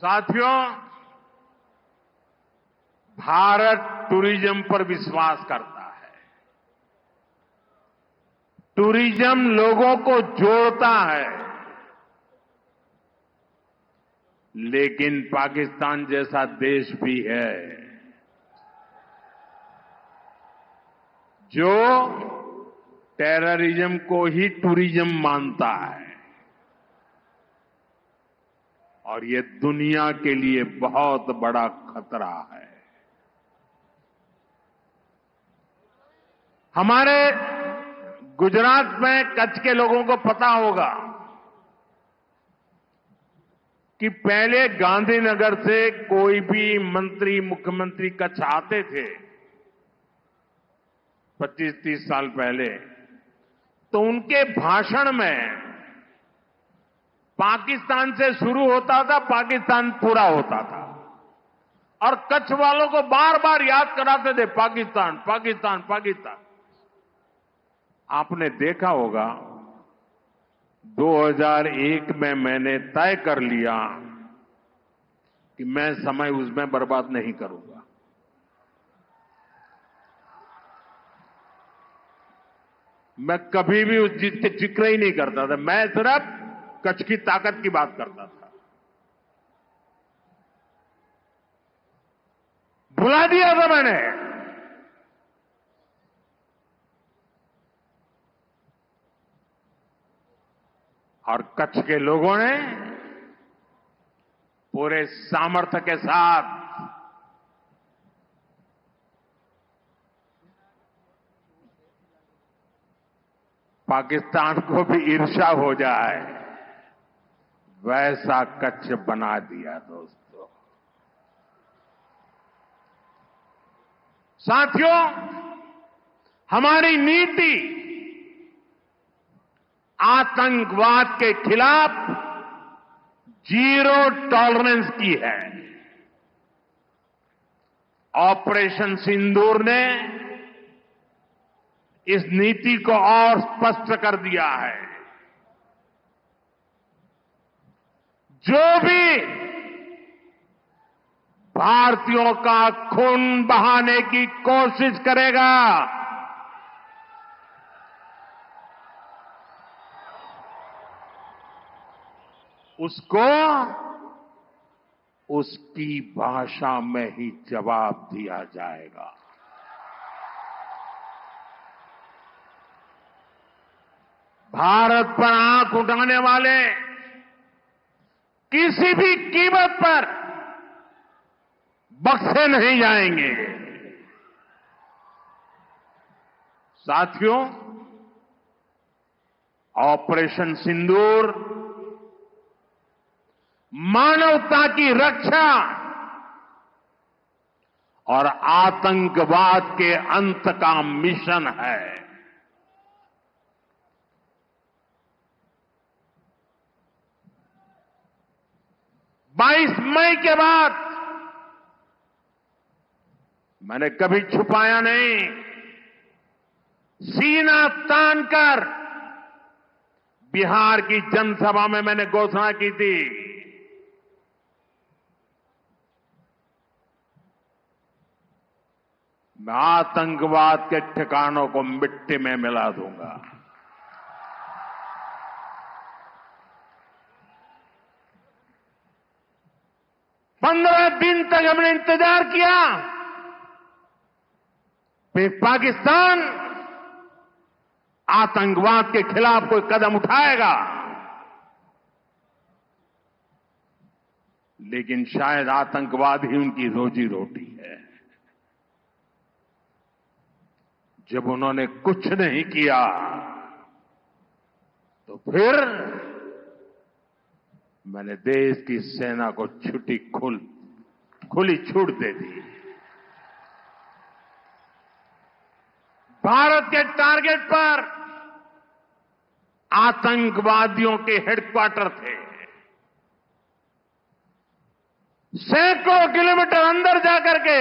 साथियों, भारत टूरिज्म पर विश्वास करता है। टूरिज्म लोगों को जोड़ता है, लेकिन पाकिस्तान जैसा देश भी है जो टेररिज्म को ही टूरिज्म मानता है, और ये दुनिया के लिए बहुत बड़ा खतरा है। हमारे गुजरात में कच्छ के लोगों को पता होगा कि पहले गांधीनगर से कोई भी मंत्री, मुख्यमंत्री कच्छ आते थे 25-30 साल पहले, तो उनके भाषण में पाकिस्तान से शुरू होता था, पाकिस्तान पूरा होता था, और कच्छ वालों को बार बार याद कराते थे पाकिस्तान, पाकिस्तान, पाकिस्तान। आपने देखा होगा 2001 में मैंने तय कर लिया कि मैं समय उसमें बर्बाद नहीं करूंगा। मैं कभी भी उस चीज के जिक्र ही नहीं करता था, मैं सिर्फ कच्छ की ताकत की बात करता था। भुला दिया था मैंने। और कच्छ के लोगों ने पूरे सामर्थ्य के साथ पाकिस्तान को भी ईर्ष्या हो जाए वैसा कच्छ बना दिया। दोस्तों, साथियों, हमारी नीति आतंकवाद के खिलाफ जीरो टॉलरेंस की है। ऑपरेशन सिंदूर ने इस नीति को और स्पष्ट कर दिया है। जो भी भारतीयों का खून बहाने की कोशिश करेगा, उसको उसकी भाषा में ही जवाब दिया जाएगा। भारत पर आंख उठाने वाले किसी भी कीमत पर बख्शे नहीं जाएंगे। साथियों, ऑपरेशन सिंदूर मानवता की रक्षा और आतंकवाद के अंत का मिशन है। 22 मई के बाद मैंने कभी छुपाया नहीं, सीना तानकर बिहार की जनसभा में मैंने घोषणा की थी, मैं आतंकवाद के ठिकानों को मिट्टी में मिला दूंगा। पंद्रह दिन तक हमने इंतजार किया, फिर पाकिस्तान आतंकवाद के खिलाफ कोई कदम उठाएगा, लेकिन शायद आतंकवाद ही उनकी रोजी रोटी है। जब उन्होंने कुछ नहीं किया तो फिर मैंने देश की सेना को खुली छूट दे दी। भारत के टारगेट पर आतंकवादियों के हेडक्वार्टर थे। सैकड़ों किलोमीटर अंदर जाकर के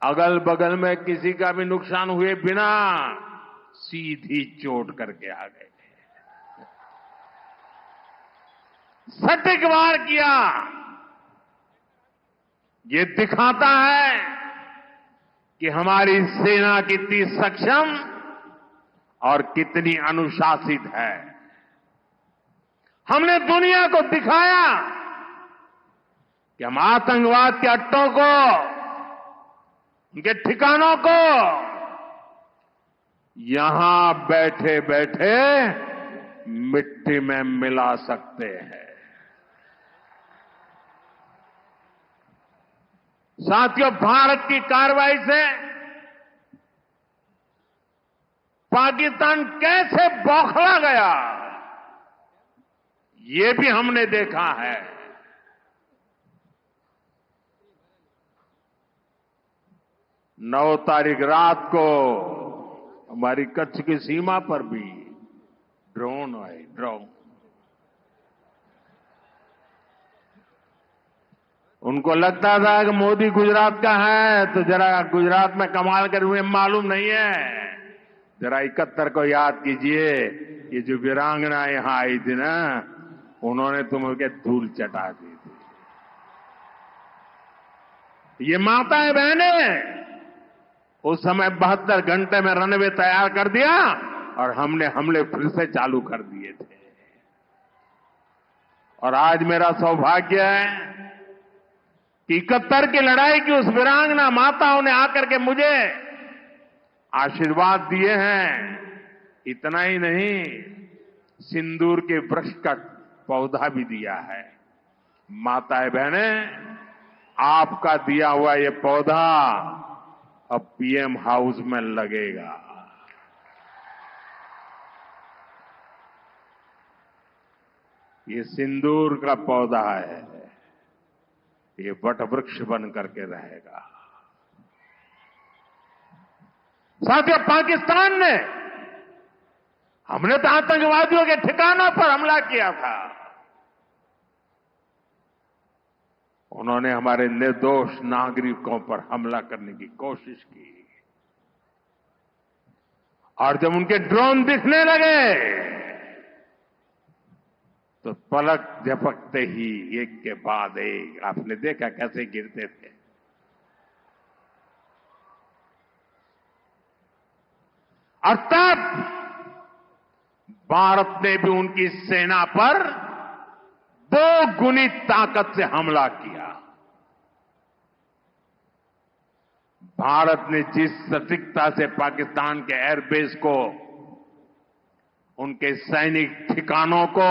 अगल बगल में किसी का भी नुकसान हुए बिना सीधी चोट करके आ गए। सटीक वार किया। ये दिखाता है कि हमारी सेना कितनी सक्षम और कितनी अनुशासित है। हमने दुनिया को दिखाया कि हम आतंकवाद के अड्डों को, उनके ठिकानों को यहां बैठे बैठे मिट्टी में मिला सकते हैं। साथियों, भारत की कार्रवाई से पाकिस्तान कैसे बौखला गया, ये भी हमने देखा है। 9 तारीख रात को हमारी कच्छ की सीमा पर भी ड्रोन आए, ड्रोन। उनको लगता था कि मोदी गुजरात का है तो जरा गुजरात में कमाल कर हुए मालूम नहीं है। जरा 71 को याद कीजिए, ये जो वीरांगना यहां आई थी ना, उन्होंने तुम्हें धूल चटा दी थी। ये माताएं बहनें उस समय 72 घंटे में रनवे तैयार कर दिया और हमने हमले फिर से चालू कर दिए थे। और आज मेरा सौभाग्य है कि 71 की लड़ाई की उस वीरांगना माताओं ने आकर के मुझे आशीर्वाद दिए हैं। इतना ही नहीं, सिंदूर के वृक्ष का पौधा भी दिया है। माताएं बहनें, आपका दिया हुआ ये पौधा अब पीएम हाउस में लगेगा। ये सिंदूर का पौधा है, ये वट वृक्ष बन करके रहेगा। साथियों, पाकिस्तान ने, हमने तो आतंकवादियों के ठिकानों पर हमला किया था, उन्होंने हमारे निर्दोष नागरिकों पर हमला करने की कोशिश की। और जब उनके ड्रोन दिखने लगे तो पलक झपकते ही एक के बाद एक, आपने देखा कैसे गिरते थे। और तब भारत ने भी उनकी सेना पर 2 गुनी ताकत से हमला किया। भारत ने जिस सटीकता से पाकिस्तान के एयरबेस को, उनके सैनिक ठिकानों को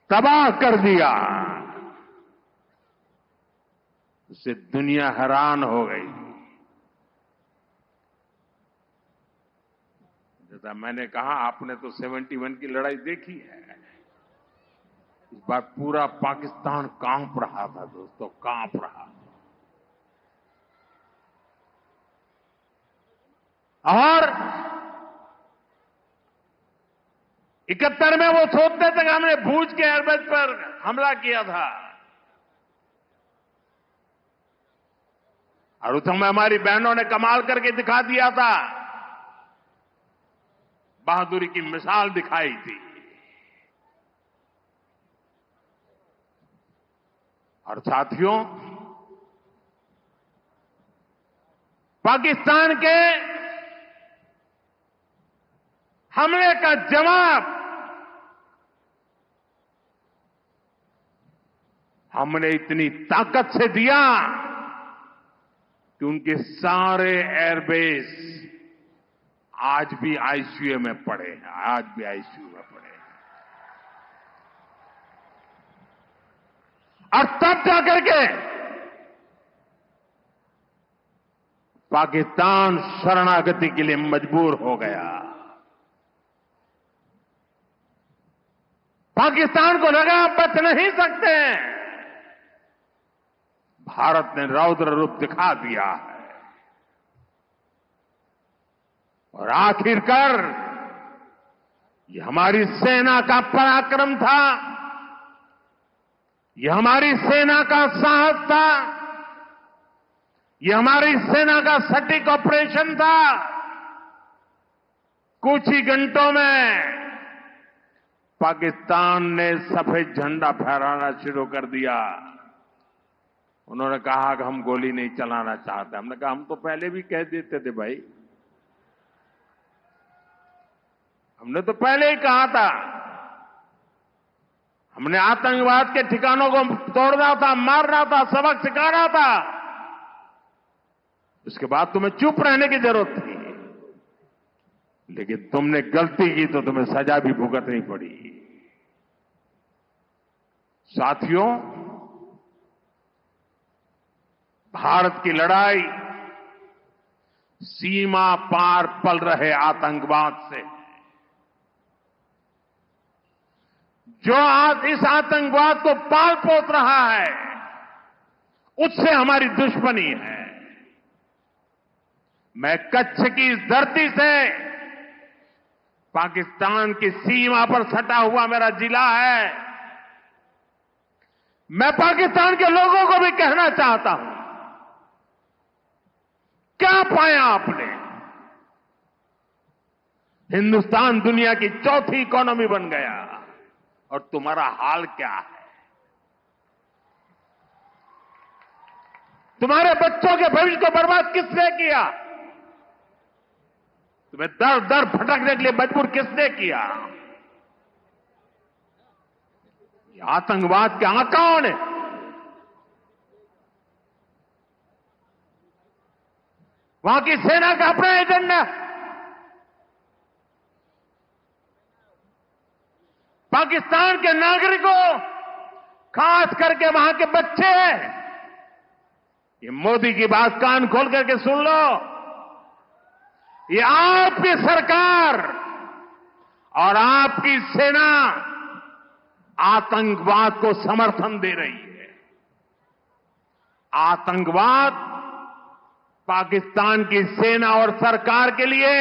तबाह कर दिया, उससे दुनिया हैरान हो गई। जैसा मैंने कहा, आपने तो 71 की लड़ाई देखी है। इस बार पूरा पाकिस्तान कांप रहा था दोस्तों, कांप रहा। और 71 में वो सोचते थे कि हमने भूज के एयरबेस पर हमला किया था, और उस समय हमारी बहनों ने कमाल करके दिखा दिया था, बहादुरी की मिसाल दिखाई थी। और साथियों, पाकिस्तान के हमले का जवाब हमने इतनी ताकत से दिया कि उनके सारे एयरबेस आज भी आईसीयू में पड़े हैं, आज भी आईसीयू में पड़े हैं। और तब जाकर के पाकिस्तान शरणागति के लिए मजबूर हो गया। पाकिस्तान को लगा बच नहीं सकते। भारत ने रौद्र रूप दिखा दिया है और आखिरकार ये हमारी सेना का पराक्रम था, ये हमारी सेना का साहस था, ये हमारी सेना का सटीक ऑपरेशन था। कुछ ही घंटों में पाकिस्तान ने सफेद झंडा फहराना शुरू कर दिया। उन्होंने कहा कि हम गोली नहीं चलाना चाहते। हमने कहा हम तो पहले भी कह देते थे भाई, हमने तो पहले ही कहा था। हमने आतंकवाद के ठिकानों को तोड़ना था, मारना था, सबक सिखाना था। उसके बाद तुम्हें चुप रहने की जरूरत थी, लेकिन तुमने गलती की तो तुम्हें सजा भी भुगतनी पड़ी। साथियों, भारत की लड़ाई सीमा पार पल रहे आतंकवाद से। जो आज इस आतंकवाद को पाल पोस रहा है, उससे हमारी दुश्मनी है। मैं कच्छ की इस धरती से, पाकिस्तान की सीमा पर सटा हुआ मेरा जिला है, मैं पाकिस्तान के लोगों को भी कहना चाहता हूं, क्या पाया आपने? हिंदुस्तान दुनिया की चौथी इकोनॉमी बन गया और तुम्हारा हाल क्या है? तुम्हारे बच्चों के भविष्य को बर्बाद किसने किया? तुम्हें दर दर भटकने के लिए मजबूर किसने किया? ये आतंकवाद के आकाओं ने। वहां की सेना का अपना एजेंडा, पाकिस्तान के नागरिकों, खास करके वहां के बच्चे, ये मोदी की बात कान खोल करके सुन लो। ये आपकी सरकार और आपकी सेना आतंकवाद को समर्थन दे रही है। आतंकवाद पाकिस्तान की सेना और सरकार के लिए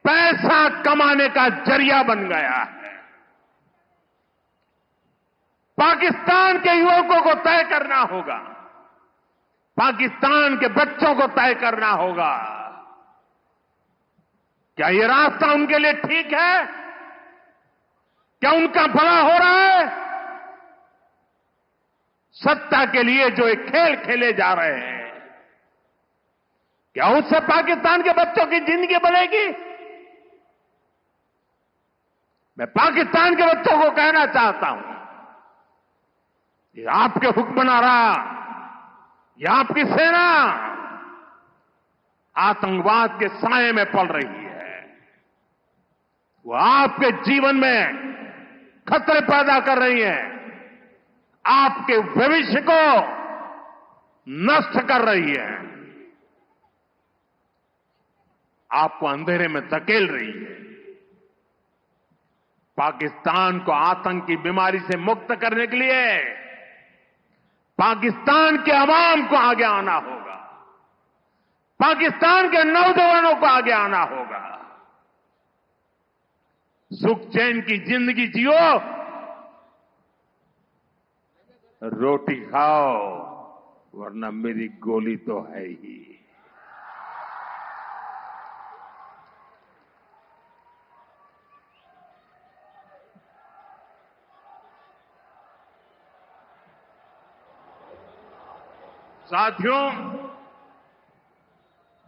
पैसा कमाने का जरिया बन गया है। पाकिस्तान के युवकों को तय करना होगा, पाकिस्तान के बच्चों को तय करना होगा, क्या ये रास्ता उनके लिए ठीक है? क्या उनका भला हो रहा है? सत्ता के लिए जो एक खेल खेले जा रहे हैं, क्या उससे पाकिस्तान के बच्चों की जिंदगी बनेगी? मैं पाकिस्तान के बच्चों को कहना चाहता हूं, ये आपके हुक्मनारा, ये आपकी सेना आतंकवाद के साए में पल रही है। वो आपके जीवन में खतरे पैदा कर रही है, आपके भविष्य को नष्ट कर रही है, आपको अंधेरे में धकेल रही है। पाकिस्तान को आतंक की बीमारी से मुक्त करने के लिए पाकिस्तान के अवाम को आगे आना होगा, पाकिस्तान के नौजवानों को आगे आना होगा। सुख चैन की जिंदगी जियो, रोटी खाओ, वरना मेरी गोली तो है ही। साथियों,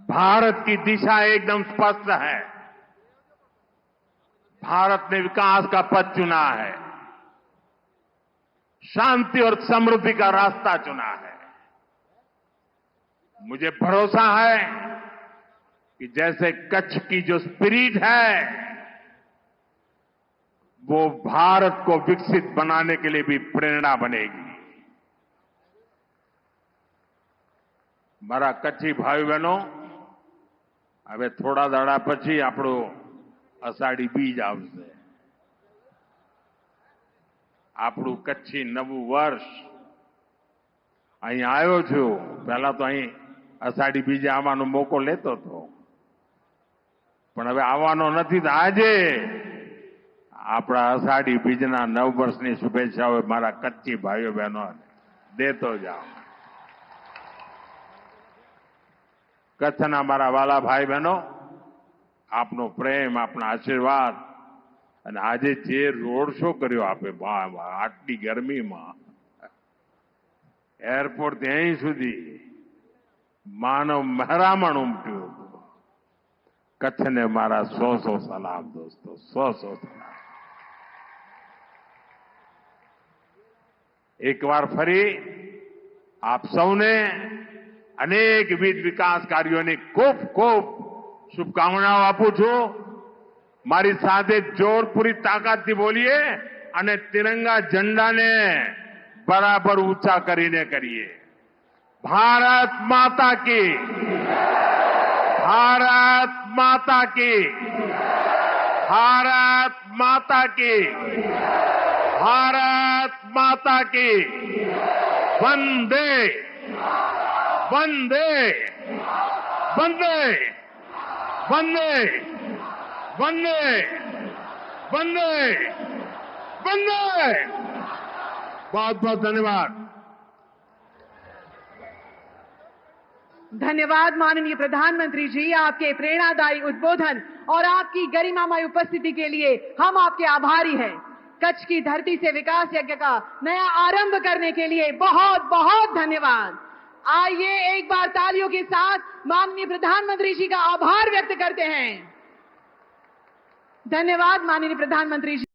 भारत की दिशा एकदम स्पष्ट है। भारत ने विकास का पथ चुना है, शांति और समृद्धि का रास्ता चुना है। मुझे भरोसा है कि जैसे कच्छ की जो स्पिरिट है, वो भारत को विकसित बनाने के लिए भी प्रेरणा बनेगी। મારા કચ્છી ભાઈ બહેનો, હવે થોડા દાડા પછી આપણો અષાઢી બીજ આવશે, આપણું કચ્છી નવું વર્ષ। અહીં આવ્યો છું, પહેલા તો અહીં અષાઢી બીજે આવવાનો મોકો લેતો હતો, પણ હવે આવવાનો નથી। તો આજે આપણા અષાઢી બીજના નવ વર્ષની શુભેચ્છાઓ મારા કચ્છી ભાઈઓ બહેનો દેતો જાઓ। કચ્છના મારા વાલા ભાઈ બહેનો, આપનો પ્રેમ, આપના આશીર્વાદ અને આજે જે રોડ શો કર્યો આપે આટલી ગરમીમાં એરપોર્ટ ત્યાં સુધી માનવ મહેરામણ ઉમટ્યું હતું. કચ્છને મારા 100 સલામ દોસ્તો, 100 સલામ. એક વાર ફરી આપ સૌને અનેકવિધ વિકાસ કાર્યોની ખૂબ ખૂબ શુભકામનાઓ આપું છું. મારી સાથે જોર પૂરી તાકાતથી બોલીએ અને તિરંગા ઝંડાને બરાબર ઊંચા કરીને કરીએ. ભારત માતા की, भारत माता की, भारत माता की, भारत माता की. वंदे वंदे वंदे वंदे वंदे वंदे वंदे. बहुत बहुत धन्यवाद. धन्यवाद माननीय प्रधानमंत्री जी, आपके प्रेरणादायी उद्बोधन और आपकी गरिमामय उपस्थिति के लिए हम आपके आभारी हैं. कच्छ की धरती से विकास यज्ञ का नया आरंभ करने के लिए बहुत बहुत धन्यवाद. आइए एक बार तालियों के साथ माननीय प्रधानमंत्री जी का आभार व्यक्त करते हैं. धन्यवाद माननीय प्रधानमंत्री जी.